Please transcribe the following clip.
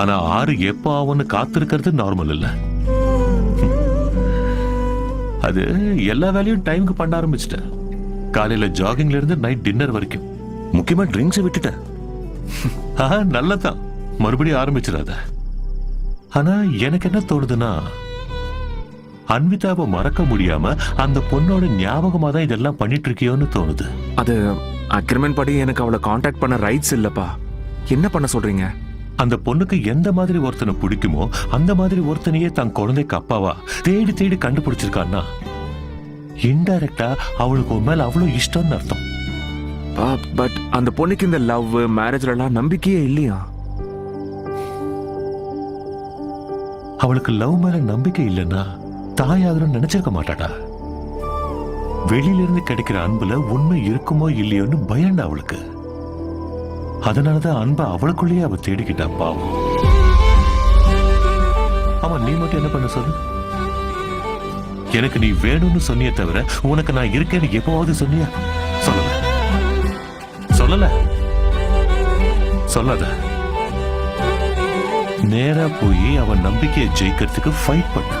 ஆனா 6 எப்போ ஆகும்னு காத்திருக்கிறது நார்மல் இல்ல. அது எல்லா வேலையும் டைமுக்கு பண்ண ஆரம்பிச்சிட்டேன். காலையில ஜாகிங்ல இருந்து நைட் டின்னர் வரைக்கும். முக்கியமா ட்ரிங்க்ஸ் விட்டுட்ட. நல்லதான், மறுபடியும் ஆரம்பிச்சிடாத. ஆனா எனக்கு என்ன தோணுதுன்னா, அன்விதாவை மறக்க முடியாம அந்த பொண்ணோட ஞாபகமா தான் இதெல்லாம் பண்ணிட்டு இருக்கியோன்னு தோணுது. அது அக்ரிமெண்ட் படி எனக்கு அவளை காண்டாக்ட் பண்ண ரைட்ஸ் இல்லப்பா. என்ன பண்ண சொல்றீங்க? அந்த பொண்ணுக்கு எந்த மாதிரி ஒருத்தனை பிடிக்குமோ அந்த மாதிரி ஒருத்தனையே தன் குழந்தைக்கு அப்பாவா தேடி தேடி கண்டுபிடிச்சிருக்கான்னா, இன்டைரக்டா அவளுக்கு உன் மேல அவ்வளவு இஷ்டம்னு அர்த்தம். பட் அந்த பொண்ணுக்கு இந்த லவ் மேரேஜ்ல எல்லாம் நம்பிக்கையே இல்லையா? அவளுக்கு லவ் மேல நம்பிக்கை இல்லைன்னா தாயாகணும்னு நினைச்சிருக்க மாட்டாடா. வெளியில இருந்து கிடைக்கிற அன்புல உண்மை இருக்குமோ இல்லையோன்னு பயண்டா அவளுக்கு. அதனாலதான் அன்பை அவளுக்குள்ளேயே அவ தேடிக்கிட்டா. பாவம். அவன் நீ மட்டும் என்ன பண்ண சொல்லு? எனக்கு நீ வேணும்னு சொன்னியே தவிர உனக்கு நான் இருக்கேன்னு எப்பவாவது சொன்னியா? சொல்லல சொல்லல சொல்லாத. நேரா போய் அவன் நம்பிக்கையை ஜெயிக்கிறதுக்கு ஃபைட் பண்ண.